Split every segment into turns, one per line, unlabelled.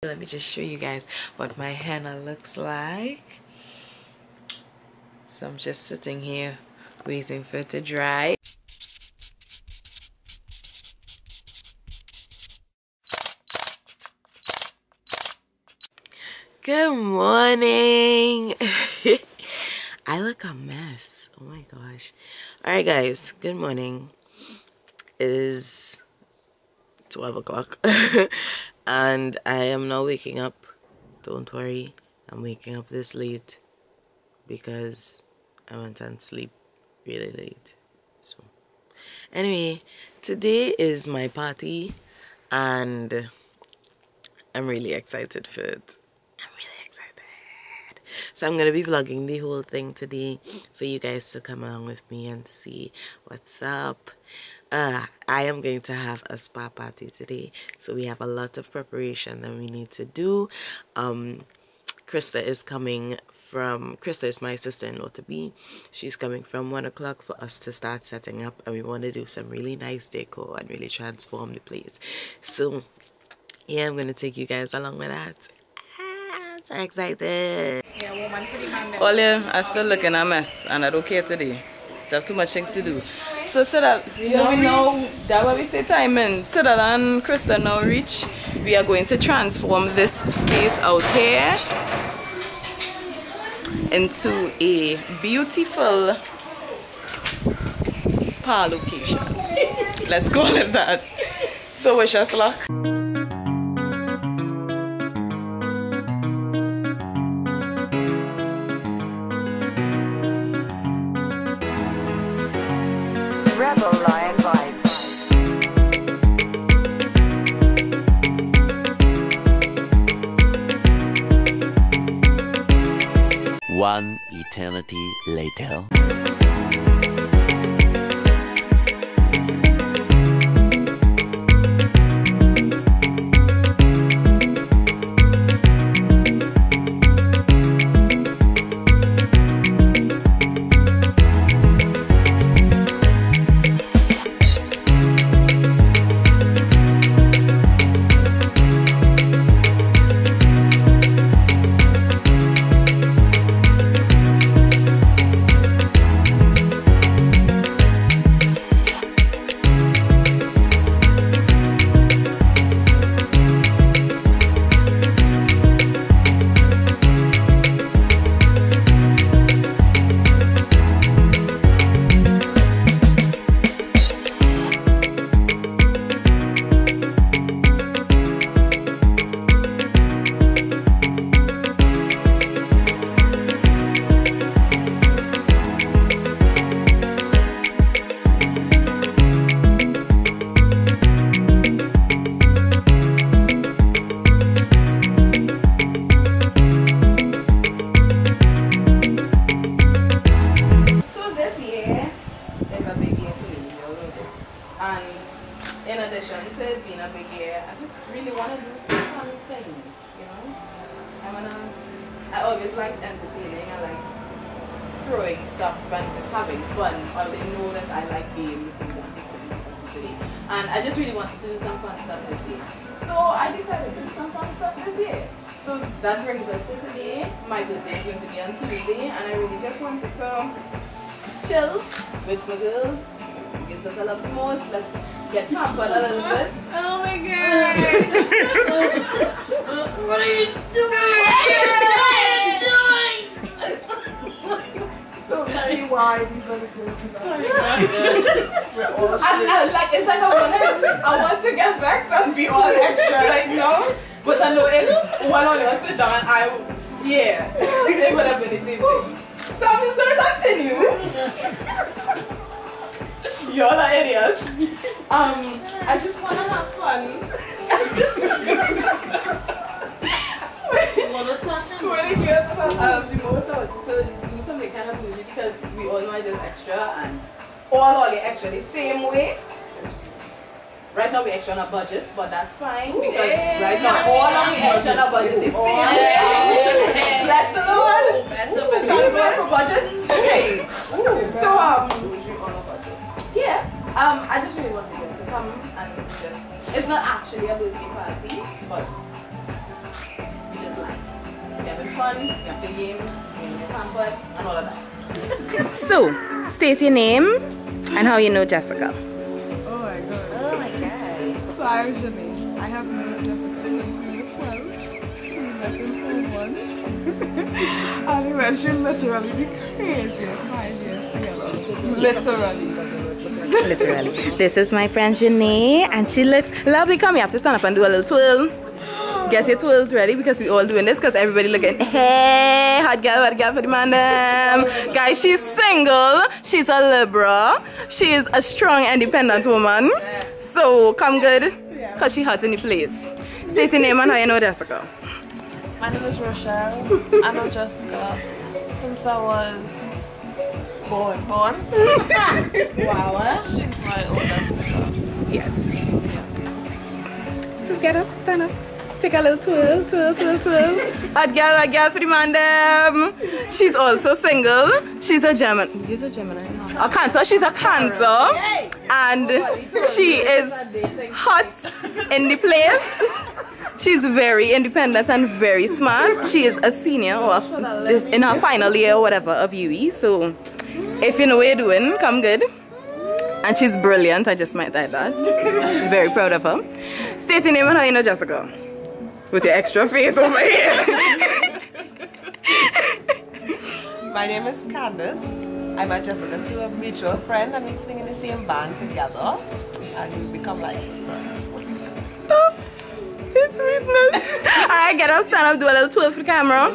Let me just show you guys what my henna looks like. So I'm just sitting here waiting for it to dry. Good morning. I look a mess. Oh my gosh. Alright guys, good morning. It is 12 o'clock and I am now waking up. Don't worry, I'm waking up this late because I went and sleep really late. So anyway, today is my party and I'm really excited for it. So I'm gonna be vlogging the whole thing today for you guys to come along with me and see what's up. I am going to have a spa party today, so we have a lot of preparation that we need to do. Krista is coming from, Krista is my sister-in-law to be. She's coming from 1 o'clock for us to start setting up, and we want to do some really nice decor and really transform the place. So yeah, I'm gonna take you guys along with that. I'm so excited.
All yeah, I'm still looking a mess and I don't care today. I have too much things to do. So that we know that what we say timing. So that and Krista now reach, we are going to transform this space out here into a beautiful spa location. Let's call it that. So wish us luck.
Rebel Lion Vibes.
One eternity later.
I always liked entertaining. I like throwing stuff and just having fun. Or they know that I like games and today. And I just really wanted to do some fun stuff this year. So I decided to do some fun stuff this year. So that brings us to today. My birthday is going to be on Tuesday, and I really just wanted to chill with my girls. Gives us a love the most. Let's get pampered a little bit. Oh my god! What are you doing?
So see why these are the girls.
Like it's like I want to get back and be all extra right now. But I know if one of us sit down, yeah, it would have been the same thing. So I'm just gonna continue. Y'all are idiots. I just wanna have fun. When it hears the most I wanted to do something kind of bougie because we all know I just extra and all the extra the same way. Right now we extra on a budget, but that's fine because right now all of the extra on a budget is same way. Bless the Lord. Thank God for budgets. Okay. So yeah. I just really wanted them to come and just, it's not actually a birthday party, but fun, you have the games, you're pampered, and all of that.
So, state your name and how you know Jessica.
Oh my god.
Oh my god.
So I'm Janine. I have known Jessica since we were 12. We met in Form 1. And we went through literally the craziest 5 years together.
Literally. This is my friend Janine and she looks lovely. Come, you have to stand up and do a little twirl. Get your twirls ready because we all doing this because everybody looking, hey, hot girl for the man. Guys, she's single, she's a Libra, she is a strong, independent woman. So come good because she hot in the place. State your name and how you know Jessica.
My name is Rochelle. I know Jessica since I was born.
Wow.
She's my older sister.
Yes. So get up, stand up. Take a little twirl. Hot girl for the man them. She's also single. She's a Gemini. She's a Gemini. A Cancer. She's a Cancer. And she is hot in the place. She's very independent and very smart. She is a senior or is in her final year or whatever of UE. So if you know what you're doing, come good. And she's brilliant. I just might add that. Very proud of her. State your name and how you know Jessica. With your extra face over here.
My name is Candace. I met Jessica through a mutual friend and we sing in the same band together. And we become like sisters.
Oh, his sweetness. Alright, get up, stand up, do a little twirl for the camera.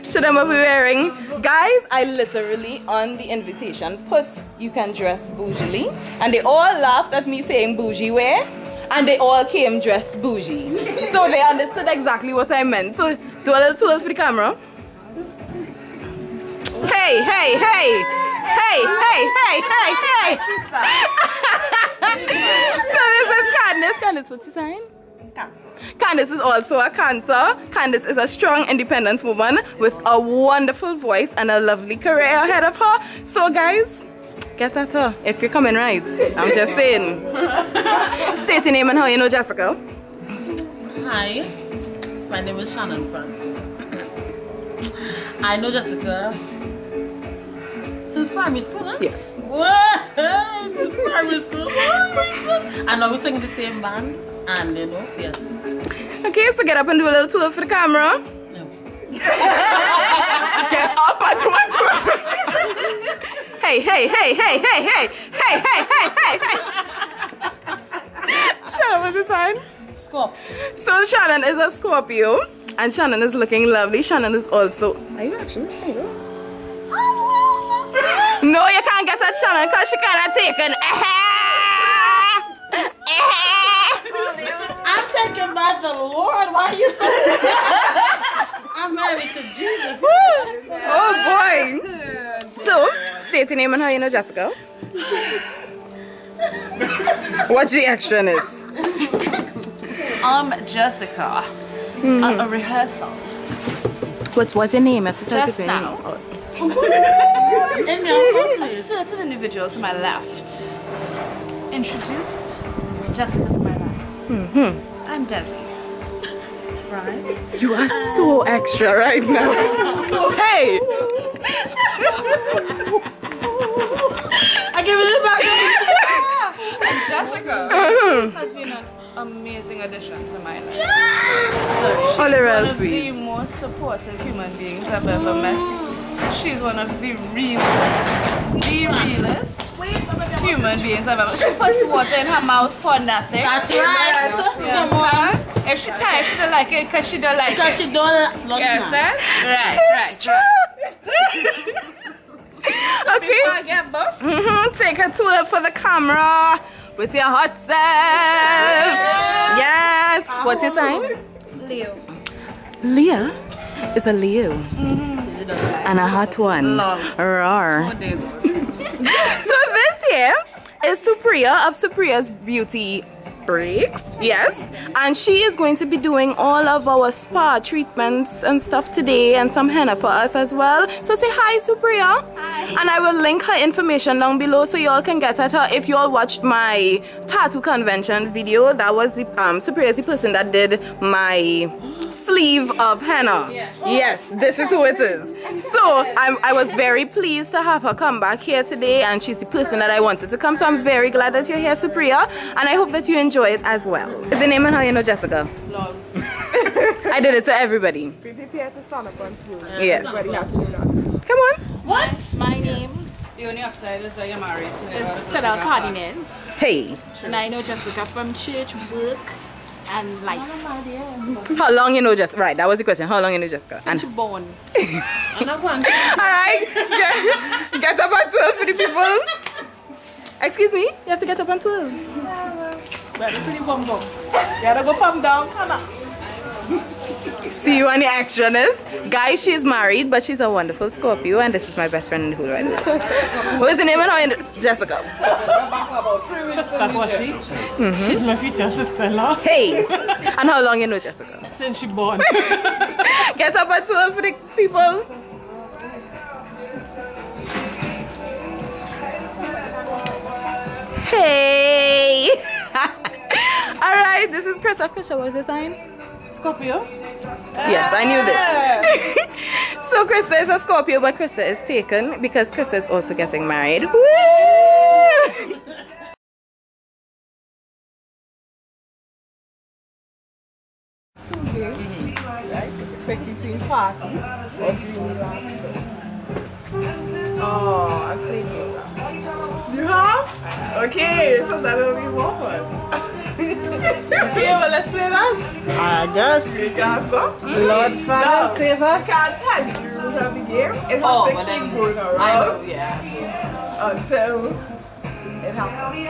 Show them what we're wearing. Guys, I literally on the invitation put you can dress bougily. And they all laughed at me saying bougie wear. And they all came dressed bougie. So they understood exactly what I meant. So do a little twirl for the camera. Hey. So this is Candace. Candace, what's your sign?
Cancer.
Candace is also a Cancer. Candace is a strong, independent woman with a wonderful voice and a lovely career ahead of her. So guys, get at her if you're coming right. I'm just saying. State your name and how you know Jessica.
Hi, my name is Shannon Francis. I know Jessica since primary school, huh?
Yes.
What? Since primary school. I know we sing the same band and you know, yes.
Okay, so get up and do a little twirl for the camera.
No.
Get up and do a twirl for the camera. Hey. Shannon, what's the sign?
Scorpio.
So Shannon is a Scorpio and Shannon is looking lovely. Shannon is also... Are you actually single? No, you can't get at Shannon because she cannot take an
I'm taken by the Lord. Why are you so I'm married to Jesus.
Oh boy. So, state your name and how you know Jessica. What's the extraness?
Jessica. A rehearsal.
What's your name?
Just now. A certain individual to my left introduced Jessica to my life. I'm Desi. Right?
You are so extra right now. Hey!
I give it back.
And Jessica has been an amazing addition to my life. She's one of the most supportive human beings I've ever met. She's one of the realest human beings I've ever met. She puts water in her mouth for nothing.
That's right.
Yes, sir. If she tired, she don't like it because she don't like
Because
it.
she don't love
Yes, sir. Right.
Okay.
I get buff.
Take a twirl for the camera with your hot self. Yes. What's your sign?
Leo.
Leah is a Leo. And a hot one. Roar. So this here is Supriya of Supriya's Beauty Breaks. Yes. And she is going to be doing all of our spa treatments and stuff today and some henna for us as well. So say hi, Supriya. Hi. And I will link her information down below so y'all can get at her. If y'all watched my tattoo convention video, that was the Supriya is the person that did my sleeve of henna. Yes, this is who it is. So I was very pleased to have her come back here today, and she's the person that I wanted to come. So I'm very glad that you're here, Supriya, and I hope that you enjoy it as well. Is the name and how you know Jessica?
Lol.
I did it to everybody.
Be prepared to stand up on two.
Yes.
Everybody have to do that.
Come on.
What? My name? The only upside is that you're married to
It's Sarah Cardinez.
Hey.
And I know Jessica from church, work, and life.
How long you know Jessica? Right, that was the question. How long you know Jessica?
Since you're born.
Alright. Get up on 12 for the people. Excuse me? You have to get up on 12.
Better see the bum bum. You gotta go from down. Come on.
See you on the extraness. Guys, she's married, but she's a wonderful Scorpio, and this is my best friend in the hood right now. What is the name and how you know Jessica?
She's my future sister-in-law.
Hey. And how long you know Jessica?
Since she born.
Get up at 12 for the people. Hey. Alright, this is Krista. Krista, what is the sign?
Scorpio?
Yes, I knew this. So Krista is a Scorpio, but Krista is taken because Krista is also getting married. Woo!
Right? Pick between party or green glass door. Oh, I'm playing green glass door. You have? Okay, so that will be more fun.
Okay, well, let's play that.
I guess.
Green glass door?
Lord Father, save
I
us.
can't tell you the rules of the game. It has to keep going around until it happens.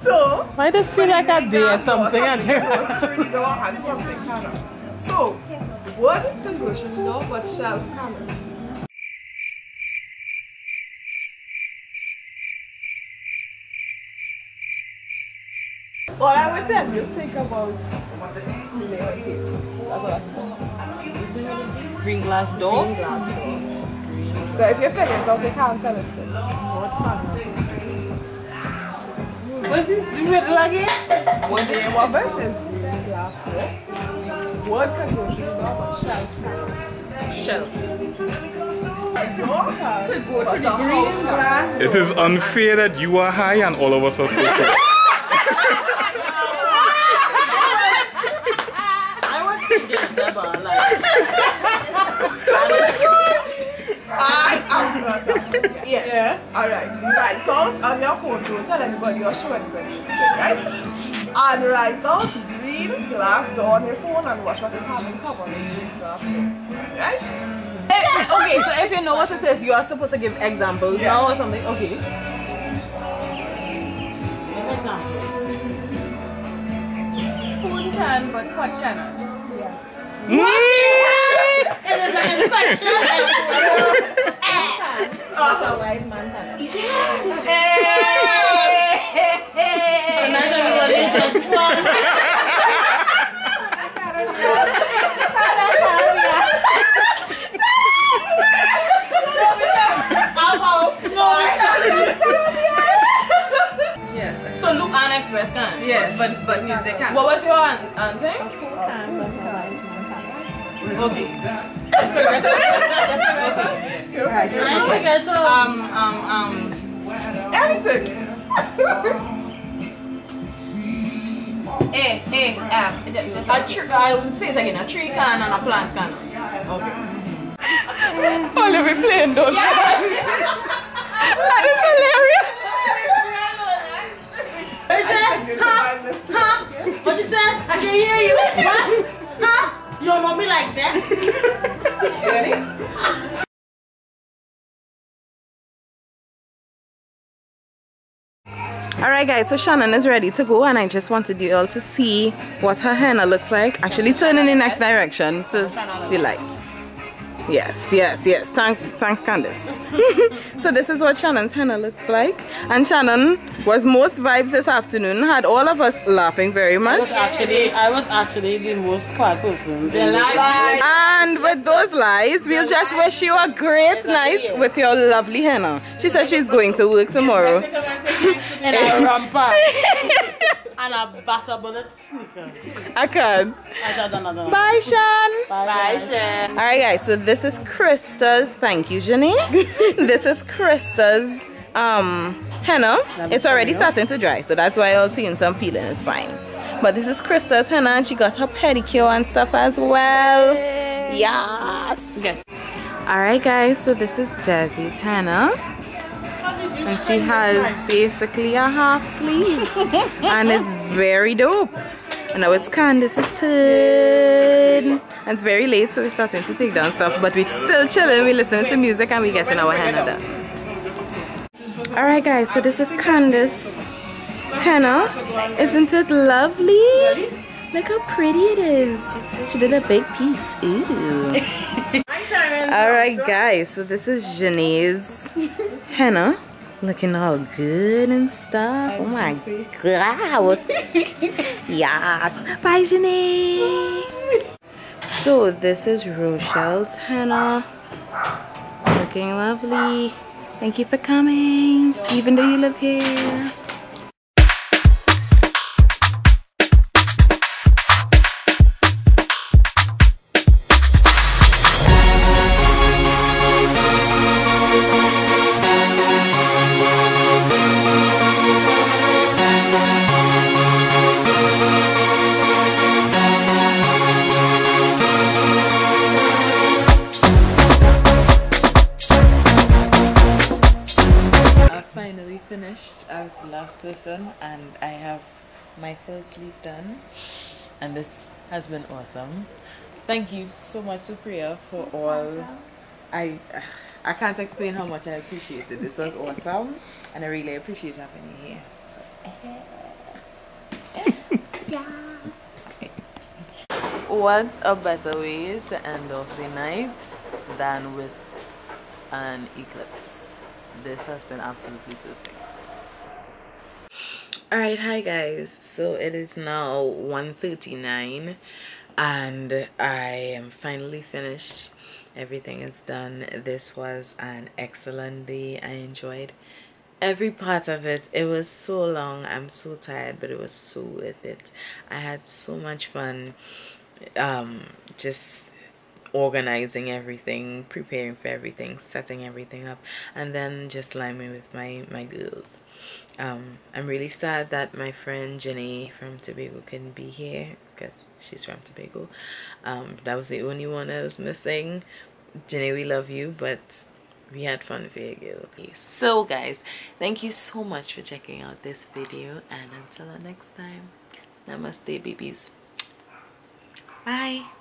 So,
Why does it feel like I did something?
and something cannot. So, wood can go through the door, but shelf cannot. All I would tell you is think about cleaning your teeth. That's all I can say.
Green glass door.
Green glass door. So if you're figuring it out, you can't tell it. What fun.
What's it? Do it again?
One day, what bet is green glass door. Wood can go through the door, but shelf cannot.
Shelf.
A door can
Go to the green glass.
It is unfair that you are high and all of us are still short.
I was thinking about like.
I am not. Yes. Yeah. Alright. Write out on your phone. Don't tell anybody or show anybody. Right? And write out green glass door on your phone and watch what is happening. Come on, green glass door. Right?
Okay, so if you know what it is, you are supposed to give examples now or something. Okay. Spoon can, but pot cannot.
It is an infection.
But a wise man cannot.
And I don't know what it is from.
Yes. So look and express can.
Yeah, but
use the can.
What was your thing?
Okay.
I forget to.
Anything.
I will say it again. A tree can and a plant can. Okay.
Only we playing those. That is hilarious.
What you said? Huh? Huh? What you said? I can hear you. What? Huh? You don't know me like that?
You ready?
Alright guys, so Shannon is ready to go, and I just wanted you all to see what her henna looks like. Actually turn in the next direction to the light. Yes, yes, yes. Thanks Candice. So this is what Shannon's henna looks like. And Shannon was most vibes this afternoon, had all of us laughing very much.
I was actually the most quiet person.
And with those lies, we'll just wish you a great night with your lovely henna. She said she's going to work tomorrow.
And I run past. And a butter bullet sneaker.
I can't. Bye, Shan.
Bye, Shan.
Alright, guys, so this is Krista's. Thank you, Jenny. This is Krista's henna. It's already starting to dry, so that's why you're seeing some peeling. It's fine. But this is Krista's henna, and she got her pedicure and stuff as well. Yes.
Okay.
Alright, guys, so this is Desi's henna. And she has basically a half sleeve. And it's very dope. And now it's Candace's turn. And it's very late, so we're starting to take down stuff. But we're still chilling, we're listening to music, and we're getting our henna done. Alright, guys, so this is Candace henna. Isn't it lovely? Look how pretty it is. She did a big piece. Ooh. Alright, guys, so this is Janae's henna. Looking all good and stuff. Oh my god. Yes. Bye, Janae. So this is Rochelle's henna. Looking lovely. Thank you for coming, even though you live here.
Finished. I was the last person and I have my full sleeve done, and this has been awesome. Thank you so much to Priya for all. I can't explain how much I appreciate it. This was awesome and I really appreciate having you here. So yes. What a better way to end off the night than with an eclipse. This has been absolutely perfect. Alright, hi guys. So it is now 1:39 and I am finally finished. Everything is done. This was an excellent day. I enjoyed every part of it. It was so long. I'm so tired, but it was so worth it. I had so much fun just organizing everything, preparing for everything, setting everything up, and then just liming with my girls. I'm really sad that my friend Jenny from Tobago couldn't be here because she's from Tobago. That was the only one I was missing. Jenny, we love you, but we had fun with your girl. So guys, thank you so much for checking out this video, and until the next time, namaste babies. Bye.